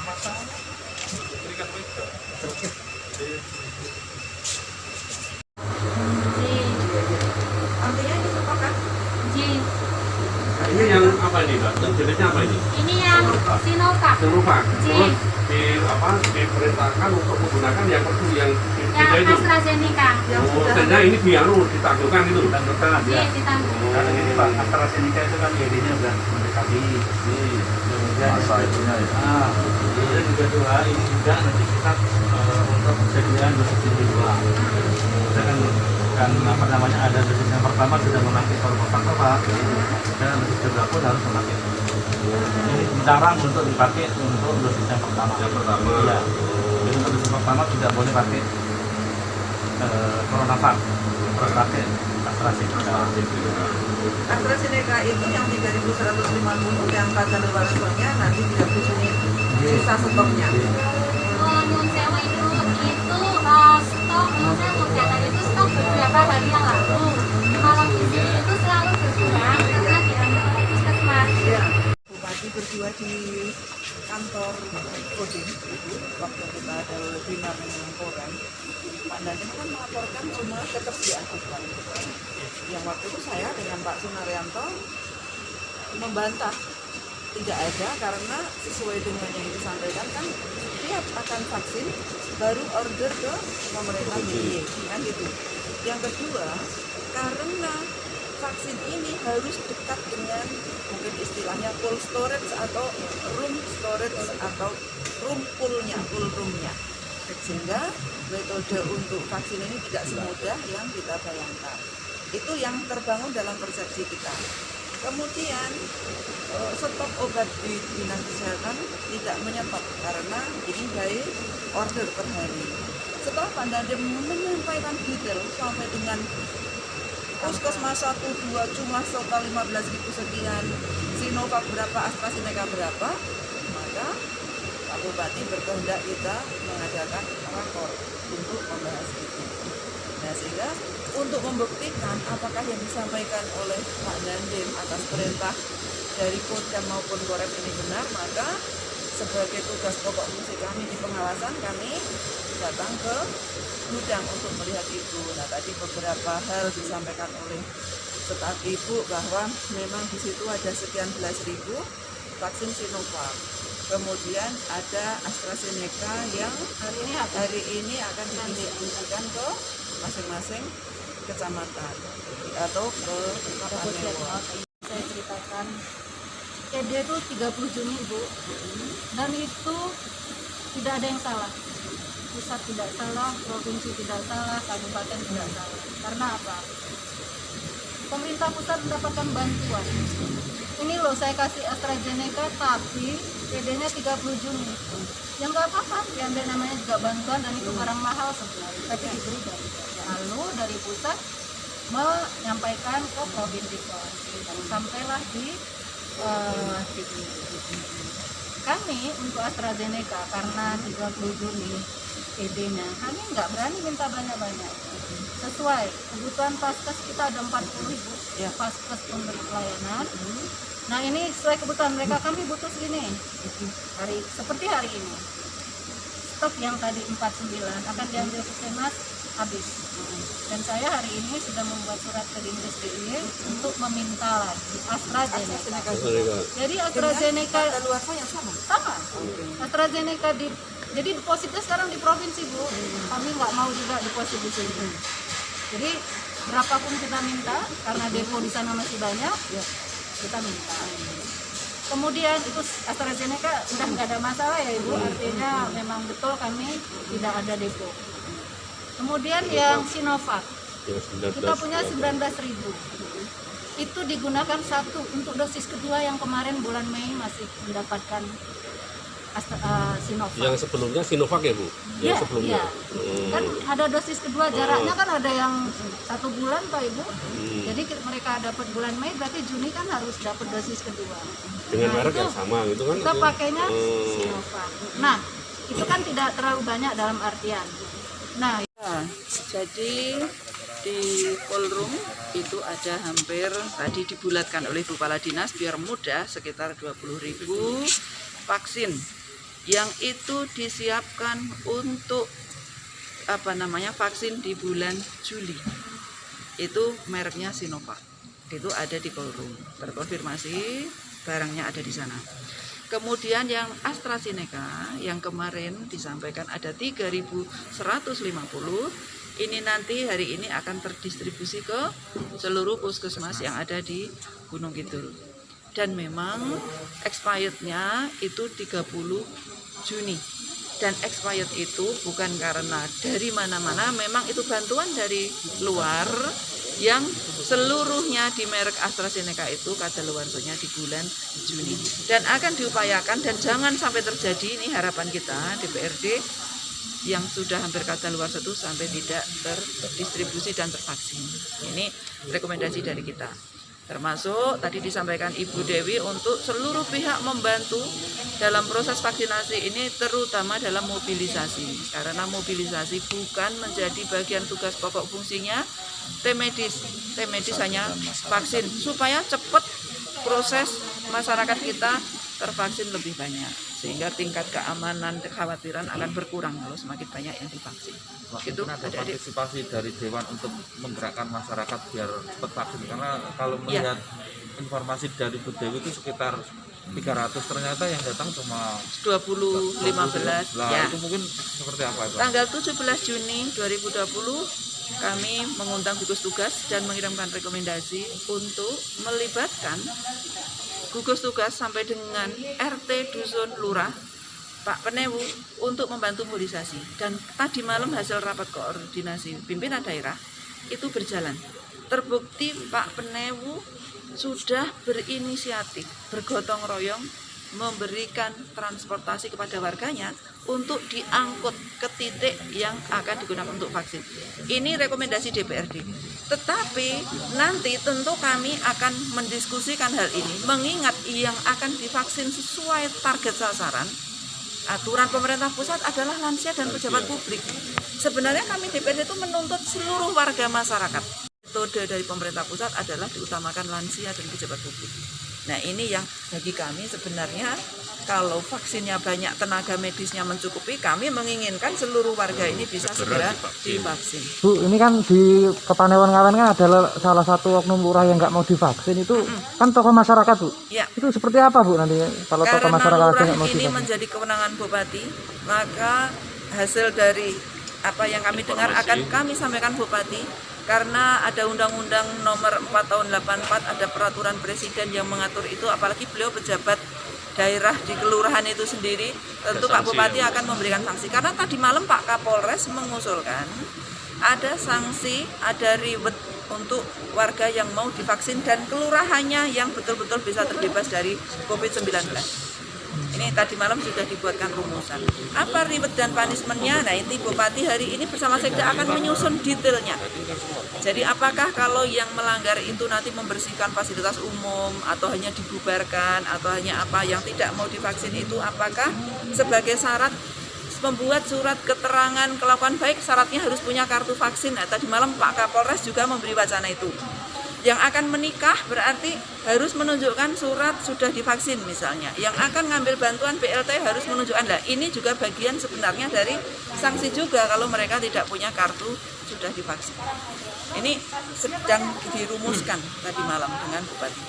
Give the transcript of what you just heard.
Artinya ini stok kan? Ini yang apa ini, Mbak? Jenisnya apa ini? Ini yang Sinovac. Sinovac. J. Terus diperintahkan untuk menggunakan yang kedua yang Yang itu. AstraZeneca. Maksudnya ini ditangguhkan itu. Ditangguhkan J ya. ditanggung. Karena gini Pak, AstraZeneca itu kan ID-nya udah mendekati. Kemudian masa itunya ya. Nah, kemudian juga dua ini juga nanti kita untuk persediaan dosis kedua. Kita kan apa namanya ada dosis yang pertama sudah memakai Sinovac Pak, dan dosis kedua pun harus memakai. Ini dilarang untuk dipakai untuk dosis yang pertama. Yang pertama. Iya. Jadi untuk dosis pertama tidak boleh pakai Coronavac, harus pakai AstraZeneca. AstraZeneca itu yang 3.150 yang kadaluarsanya nanti 30 unit sisa stoknya. Oh, nyun sewu itu stok nyun sewu tadi itu stok beberapa hari yang lalu. Kalau di sini itu selalu berkurang karena diambil oleh puskesmas. Ya. Bupati berdua di kantor Kodim waktu kita ada webinar dengan koran. Pak Dandim kan melaporkan semua ketersediaan obat. Yang waktu itu saya dengan Pak Sunaryanto membantah tidak ada karena sesuai dengan yang disampaikan kan setiap akan vaksin baru order ke pemerintah DIY kan gitu. Yang kedua karena vaksin ini harus dekat dengan mungkin istilahnya cold storage atau room storage atau room roomnya sehingga metode untuk vaksin ini tidak semudah yang kita bayangkan. Itu yang terbangun dalam persepsi kita. Kemudian stok obat di dinas kesehatan tidak menyetop karena ini dari order per hari. Setelah Pak Dandim menyampaikan detail sampai dengan puskesmas 1, 2 jumlah total 15.000 sekian, Sinovac berapa, AstraZeneca berapa, maka Pak Bupati berkehendak kita mengadakan rakor untuk membahas itu. Nah sehingga untuk membuktikan apakah yang disampaikan oleh Pak Dandim atas perintah dari Kodam maupun Korem ini benar, maka sebagai tugas pokok fungsi kami di pengawasan kami datang ke gudang untuk melihat itu. Nah tadi beberapa hal disampaikan oleh staf Ibu bahwa memang di situ ada sekian belas ribu vaksin Sinovac. Kemudian ada AstraZeneca yang hari ini akan didistribusikan ke masing-masing kecamatan atau ke Kabupaten. Saya ceritakan ED itu 30 Juni Ibu, dan itu tidak ada yang salah. Pusat tidak salah, provinsi tidak salah, kabupaten tidak salah. Karena apa? Pemerintah pusat mendapatkan bantuan. Ini loh saya kasih AstraZeneca tapi ED-nya 30 Juni. Ya nggak apa-apa, diambil namanya juga bantuan dan itu barang mahal sebenarnya. Tapi diberi lalu dari pusat menyampaikan ke provinsi sampailah di kami untuk AstraZeneca karena 30 Juni ED-nya kami nggak berani minta banyak-banyak sesuai kebutuhan paskes kita ada 40.000 Ya. paskes pemberi pelayanan. Nah ini sesuai kebutuhan mereka kami butuh segini seperti hari ini stok yang tadi 49 akan diambil puskesmas habis. Dan saya hari ini sudah membuat surat ke Dinkes DIY untuk meminta lagi AstraZeneca. Jadi AstraZeneca kadaluarsa yang sama. AstraZeneca jadi depositnya sekarang di provinsi Bu. Kami nggak mau juga deposit di sini. Jadi berapapun kita minta karena depo di sana masih banyak, kita minta. Kemudian itu AstraZeneca udah nggak ada masalah ya Ibu, artinya memang betul kami tidak ada depo. Kemudian yang Sinovac, kita punya 19.000. Itu digunakan satu untuk dosis kedua yang kemarin bulan Mei masih mendapatkan Sinovac. Yang sebelumnya Sinovac ya Bu? Yang sebelumnya. Kan ada dosis kedua, jaraknya kan ada yang 1 bulan Pak Ibu. Jadi mereka dapat bulan Mei, berarti Juni kan harus dapat dosis kedua. Dengan merek yang sama gitu kan? Kita pakainya Sinovac. Nah, itu kan tidak terlalu banyak dalam artian. Nah, jadi di Polrum itu ada hampir tadi dibulatkan oleh Bu Kepala Dinas biar mudah sekitar 20.000 vaksin yang itu disiapkan untuk vaksin di bulan Juli. Itu mereknya Sinovac. Itu ada di Polrum. Terkonfirmasi barangnya ada di sana. Kemudian yang AstraZeneca yang kemarin disampaikan ada 3.150. Ini nanti hari ini akan terdistribusi ke seluruh puskesmas yang ada di Gunung Kidul. Dan memang expirednya itu 30 Juni. Dan expired itu bukan karena dari mana-mana, memang itu bantuan dari luar yang seluruhnya di merek AstraZeneca itu kadaluarsanya di bulan Juni. Dan akan diupayakan dan jangan sampai terjadi, ini harapan kita DPRD yang sudah hampir kadaluarsa itu sampai tidak terdistribusi dan tervaksin. Ini rekomendasi dari kita. Termasuk tadi disampaikan Ibu Dewi untuk seluruh pihak membantu dalam proses vaksinasi ini, terutama dalam mobilisasi. Karena mobilisasi bukan menjadi bagian tugas pokok fungsinya tim medis. Tim medis hanya vaksin supaya cepat proses masyarakat kita tervaksin lebih banyak. Sehingga tingkat keamanan, kekhawatiran akan berkurang kalau semakin banyak yang divaksin. Itu ada partisipasi dari Dewan untuk menggerakkan masyarakat biar cepat vaksin, karena kalau melihat informasi dari Bu Dewi itu sekitar 300, ternyata yang datang cuma 20, 15 lah, ya. itu mungkin seperti apa itu? Tanggal 17 Juni 2020 kami mengundang gugus tugas dan mengirimkan rekomendasi untuk melibatkan gugus tugas sampai dengan RT, dusun, lurah, Pak Penewu untuk membantu mobilisasi. Dan tadi malam hasil rapat koordinasi pimpinan daerah itu berjalan. Terbukti Pak Penewu sudah berinisiatif, bergotong royong memberikan transportasi kepada warganya untuk diangkut ke titik yang akan digunakan untuk vaksin. Ini rekomendasi DPRD. Tetapi nanti tentu kami akan mendiskusikan hal ini, mengingat yang akan divaksin sesuai target sasaran. Aturan pemerintah pusat adalah lansia dan pejabat publik. Sebenarnya kami DPRD itu menuntut seluruh warga masyarakat. Metode dari pemerintah pusat adalah diutamakan lansia dan pejabat publik. Nah, ini yang bagi kami sebenarnya kalau vaksinnya banyak, tenaga medisnya mencukupi, kami menginginkan seluruh warga ini bisa segera divaksin. Bu, ini kan di Kepanewan-Ngawen kan adalah salah satu oknum lurah yang nggak mau divaksin, itu kan tokoh masyarakat, Bu. Ya. Itu seperti apa, Bu, nanti kalau tokoh masyarakat nggak mau divaksin? Karena lurah ini menjadi kewenangan Bupati, maka hasil dari apa yang kami dengar akan kami sampaikan Bupati. Karena ada Undang-Undang Nomor 4 Tahun 84, ada peraturan Presiden yang mengatur itu, apalagi beliau pejabat daerah di kelurahan itu sendiri, tentu Pak Bupati akan memberikan sanksi. Karena tadi malam Pak Kapolres mengusulkan ada sanksi, ada reward untuk warga yang mau divaksin dan kelurahannya yang betul-betul bisa terbebas dari COVID-19. Ini tadi malam sudah dibuatkan rumusan. Apa reward dan punishment-nya? Nah, ini Bupati hari ini bersama Sekda akan menyusun detailnya. Jadi apakah kalau yang melanggar itu nanti membersihkan fasilitas umum atau hanya dibubarkan atau hanya apa yang tidak mau divaksin itu, apakah sebagai syarat membuat surat keterangan kelakuan baik syaratnya harus punya kartu vaksin. Nah, tadi malam Pak Kapolres juga memberi wacana itu. Yang akan menikah berarti harus menunjukkan surat sudah divaksin misalnya. Yang akan ngambil bantuan BLT harus menunjukkan. Nah, ini juga bagian sebenarnya dari sanksi juga kalau mereka tidak punya kartu sudah divaksin. Ini sedang dirumuskan tadi malam dengan Bupati.